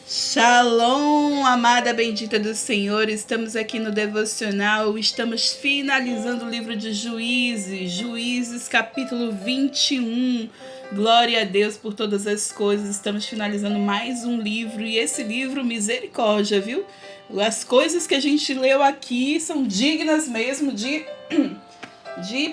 Shalom, amada bendita do Senhor, estamos aqui no devocional, estamos finalizando o livro de Juízes capítulo 21, glória a Deus por todas as coisas, estamos finalizando mais um livro, e esse livro, misericórdia, viu? As coisas que a gente leu aqui são dignas mesmo de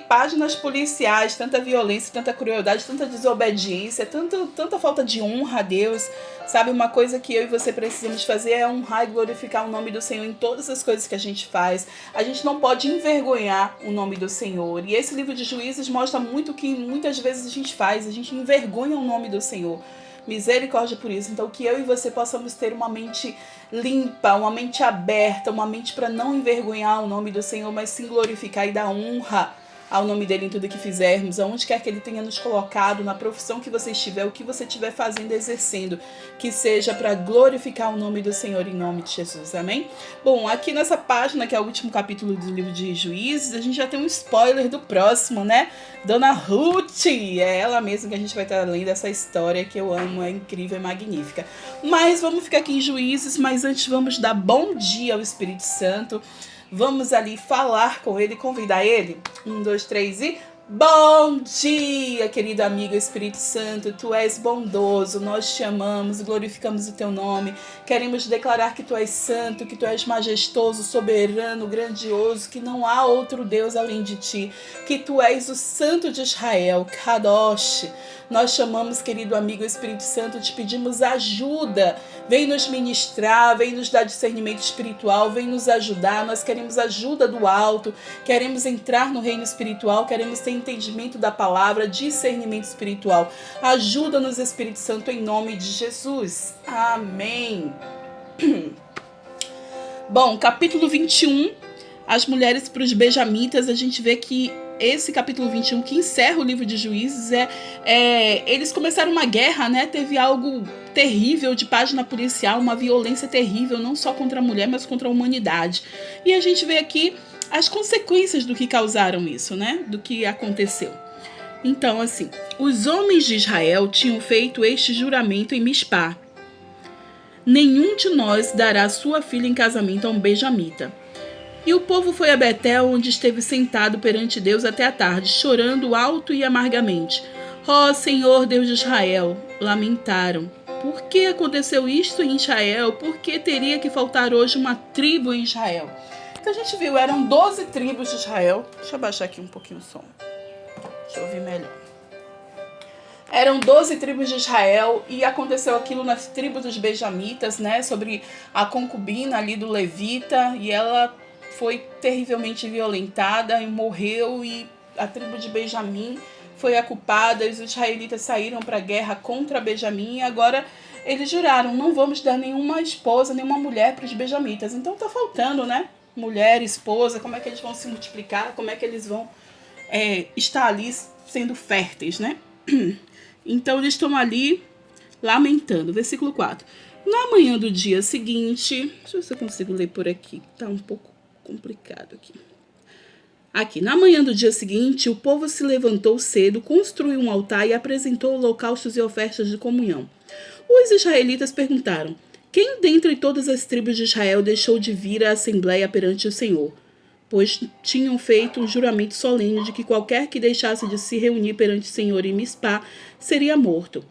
páginas policiais, tanta violência, tanta crueldade, tanta desobediência, tanta falta de honra a Deus. Sabe, uma coisa que eu e você precisamos fazer é honrar e glorificar o nome do Senhor em todas as coisas que a gente faz. A gente não pode envergonhar o nome do Senhor. E esse livro de Juízes mostra muito que muitas vezes a gente envergonha o nome do Senhor. Misericórdia por isso. Então que eu e você possamos ter uma mente limpa, uma mente aberta, uma mente para não envergonhar o nome do Senhor, mas sim glorificar e dar honra ao nome dele em tudo que fizermos, aonde quer que ele tenha nos colocado, na profissão que você estiver, o que você estiver fazendo, exercendo, que seja para glorificar o nome do Senhor em nome de Jesus, amém? Bom, aqui nessa página, que é o último capítulo do livro de Juízes, a gente já tem um spoiler do próximo, né? Dona Ruth, é ela mesma que a gente vai estar lendo essa história que eu amo, é incrível, é magnífica. Mas vamos ficar aqui em Juízes, mas antes vamos dar bom dia ao Espírito Santo. Vamos ali falar com ele, convidar ele. 1, 2, 3 e... Bom dia, querido amigo Espírito Santo, tu és bondoso, nós te amamos, glorificamos o teu nome, queremos declarar que tu és santo, que tu és majestoso, soberano, grandioso, que não há outro Deus além de ti, que tu és o Santo de Israel, Kadosh. Nós chamamos, querido amigo Espírito Santo, te pedimos ajuda, vem nos ministrar, vem nos dar discernimento espiritual, vem nos ajudar, nós queremos ajuda do alto, queremos entrar no reino espiritual, queremos ter entendimento da palavra, discernimento espiritual. Ajuda-nos, Espírito Santo, em nome de Jesus. Amém. Bom, capítulo 21, as mulheres para os benjamitas, a gente vê que esse capítulo 21, que encerra o livro de Juízes, eles começaram uma guerra, né? Teve algo terrível de página policial, uma violência terrível, não só contra a mulher, mas contra a humanidade. E a gente vê aqui as consequências do que causaram isso, né? Do que aconteceu. Então, assim, os homens de Israel tinham feito este juramento em Mispá: nenhum de nós dará sua filha em casamento a um benjamita. E o povo foi a Betel, onde esteve sentado perante Deus até a tarde, chorando alto e amargamente. Ó Senhor Deus de Israel, lamentaram. Por que aconteceu isto em Israel? Por que teria que faltar hoje uma tribo em Israel? Então a gente viu, eram 12 tribos de Israel. Deixa eu baixar aqui um pouquinho o som. Deixa eu ouvir melhor. Eram 12 tribos de Israel e aconteceu aquilo nas tribos dos benjamitas, né? Sobre a concubina ali do levita, e ela foi terrivelmente violentada e morreu, e a tribo de Benjamim foi a culpada. Os israelitas saíram para a guerra contra Benjamim e agora eles juraram: não vamos dar nenhuma esposa, nenhuma mulher para os benjamitas. Então tá faltando, né? Mulher, esposa, como é que eles vão se multiplicar, como é que eles vão estar ali sendo férteis, né? Então eles estão ali lamentando. Versículo 4. Na manhã do dia seguinte, deixa eu ver se eu consigo ler por aqui, tá um pouco complicado aqui. Na manhã do dia seguinte, o povo se levantou cedo, construiu um altar e apresentou holocaustos e ofertas de comunhão. Os israelitas perguntaram: quem dentre todas as tribos de Israel deixou de vir à assembleia perante o Senhor? Pois tinham feito um juramento solene de que qualquer que deixasse de se reunir perante o Senhor em Mispá seria morto.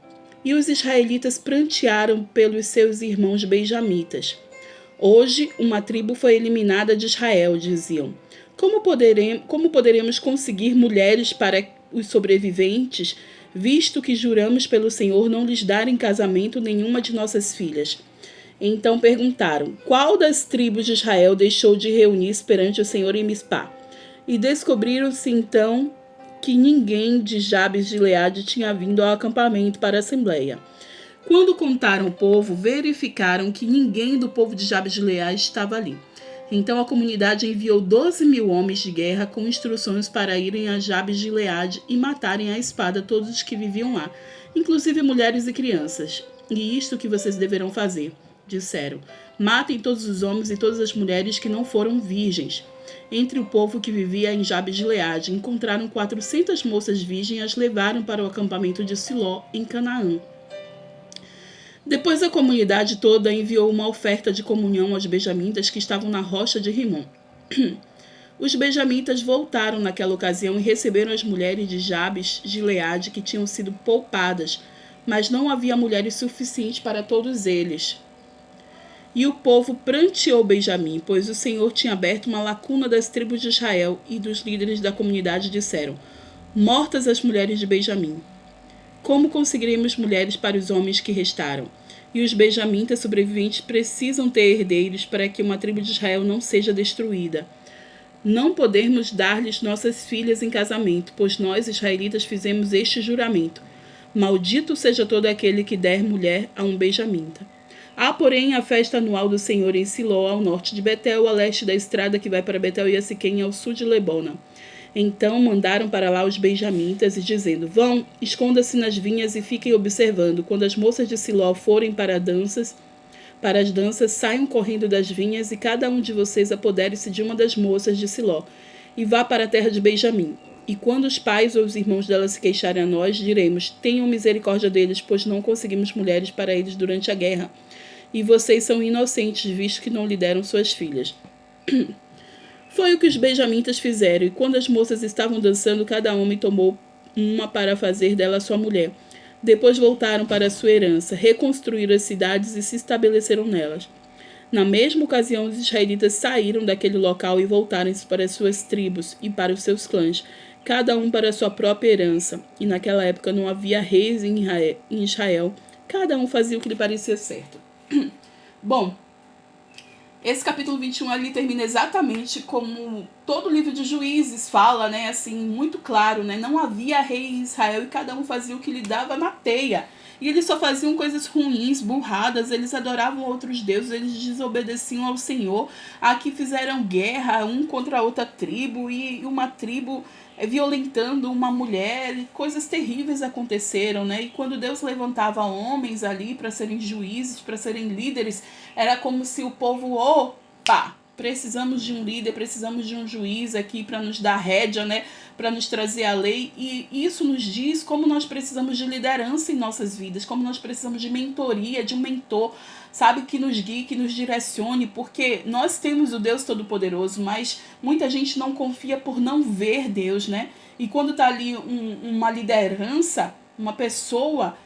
E os israelitas prantearam pelos seus irmãos benjamitas. Hoje, uma tribo foi eliminada de Israel, diziam. Como poderemos conseguir mulheres para os sobreviventes, visto que juramos pelo Senhor não lhes dar em casamento nenhuma de nossas filhas? Então perguntaram: qual das tribos de Israel deixou de reunir-se perante o Senhor em Mispá? E descobriram-se então que ninguém de Jabes de Gileade tinha vindo ao acampamento para a assembleia. Quando contaram o povo, verificaram que ninguém do povo de Jabes de Gileade estava ali. Então a comunidade enviou 12.000 homens de guerra com instruções para irem a Jabes de Gileade e matarem à espada todos os que viviam lá, inclusive mulheres e crianças. E isto que vocês deverão fazer, disseram: matem todos os homens e todas as mulheres que não foram virgens. Entre o povo que vivia em Jabes de Gileade, encontraram 400 moças virgens e as levaram para o acampamento de Siló, em Canaã. Depois a comunidade toda enviou uma oferta de comunhão aos benjamitas que estavam na rocha de Rimom. Os benjamitas voltaram naquela ocasião e receberam as mulheres de Jabes, Gileade, que tinham sido poupadas, mas não havia mulheres suficientes para todos eles. E o povo pranteou Benjamim, pois o Senhor tinha aberto uma lacuna das tribos de Israel, e dos líderes da comunidade disseram: mortas as mulheres de Benjamim. Como conseguiremos mulheres para os homens que restaram? E os benjamitas sobreviventes precisam ter herdeiros para que uma tribo de Israel não seja destruída. Não podemos dar-lhes nossas filhas em casamento, pois nós, israelitas, fizemos este juramento. Maldito seja todo aquele que der mulher a um benjamita. Há, porém, a festa anual do Senhor em Siló, ao norte de Betel, a leste da estrada que vai para Betel e a Siquém, ao sul de Lebona. Então mandaram para lá os benjamitas, e dizendo: vão, esconda-se nas vinhas e fiquem observando. Quando as moças de Siló forem para as danças, saiam correndo das vinhas, e cada um de vocês apodere-se de uma das moças de Siló, e vá para a terra de Benjamim. E quando os pais ou os irmãos dela se queixarem a nós, diremos: tenham misericórdia deles, pois não conseguimos mulheres para eles durante a guerra. E vocês são inocentes, visto que não lhe deram suas filhas. Foi o que os benjamitas fizeram, e quando as moças estavam dançando, cada homem tomou uma para fazer dela sua mulher. Depois voltaram para sua herança, reconstruíram as cidades e se estabeleceram nelas. Na mesma ocasião, os israelitas saíram daquele local e voltaram-se para as suas tribos e para os seus clãs, cada um para a sua própria herança. E naquela época não havia reis em Israel, cada um fazia o que lhe parecia certo. Bom, esse capítulo 21 ali termina exatamente como todo o livro de Juízes fala, né? Assim, muito claro, né? Não havia rei em Israel e cada um fazia o que lhe dava na teia. E eles só faziam coisas ruins, burradas, eles adoravam outros deuses, eles desobedeciam ao Senhor. Aqui fizeram guerra um contra a outra tribo, e uma tribo violentando uma mulher, e coisas terríveis aconteceram, né? E quando Deus levantava homens ali para serem juízes, para serem líderes, era como se o povo, opa, precisamos de um líder, precisamos de um juiz aqui para nos dar rédea, né? Para nos trazer a lei. E isso nos diz como nós precisamos de liderança em nossas vidas, como nós precisamos de mentoria, de um mentor, sabe, que nos guie, que nos direcione, porque nós temos o Deus Todo-Poderoso, mas muita gente não confia por não ver Deus, né? E quando tá ali uma liderança, uma pessoa,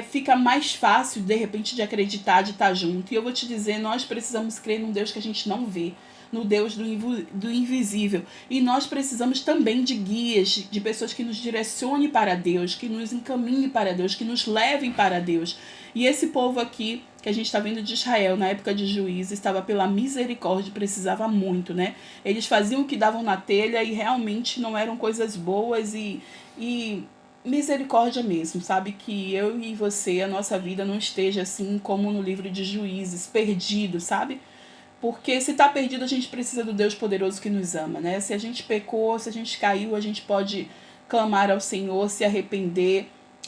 fica mais fácil, de repente, de acreditar, de estar junto. E eu vou te dizer, nós precisamos crer num Deus que a gente não vê, no Deus do invisível. E nós precisamos também de guias, de pessoas que nos direcionem para Deus, que nos encaminhem para Deus, que nos levem para Deus. E esse povo aqui, que a gente está vendo de Israel, na época de Juízes, estava pela misericórdia, precisava muito, né? Eles faziam o que davam na telha e realmente não eram coisas boas, e misericórdia mesmo, sabe? Que eu e você, a nossa vida não esteja assim como no livro de Juízes, perdido, sabe? Porque se está perdido, a gente precisa do Deus poderoso que nos ama, né? Se a gente pecou, se a gente caiu, a gente pode clamar ao Senhor, se arrepender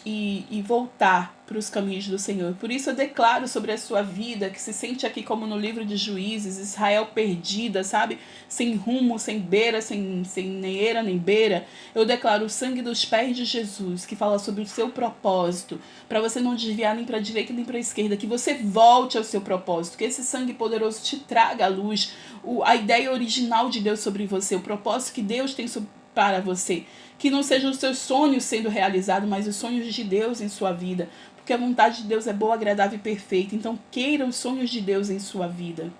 e voltar para os caminhos do Senhor. Por isso eu declaro sobre a sua vida, que se sente aqui como no livro de Juízes, Israel perdida, sabe? Sem rumo, sem beira, sem nem eira nem beira. Eu declaro o sangue dos pés de Jesus, que fala sobre o seu propósito, para você não desviar nem para a direita nem para a esquerda, que você volte ao seu propósito, que esse sangue poderoso te traga à luz a ideia original de Deus sobre você, o propósito que Deus tem para você. Que não sejam os seus sonhos sendo realizados, mas os sonhos de Deus em sua vida. Porque a vontade de Deus é boa, agradável e perfeita. Então queira os sonhos de Deus em sua vida.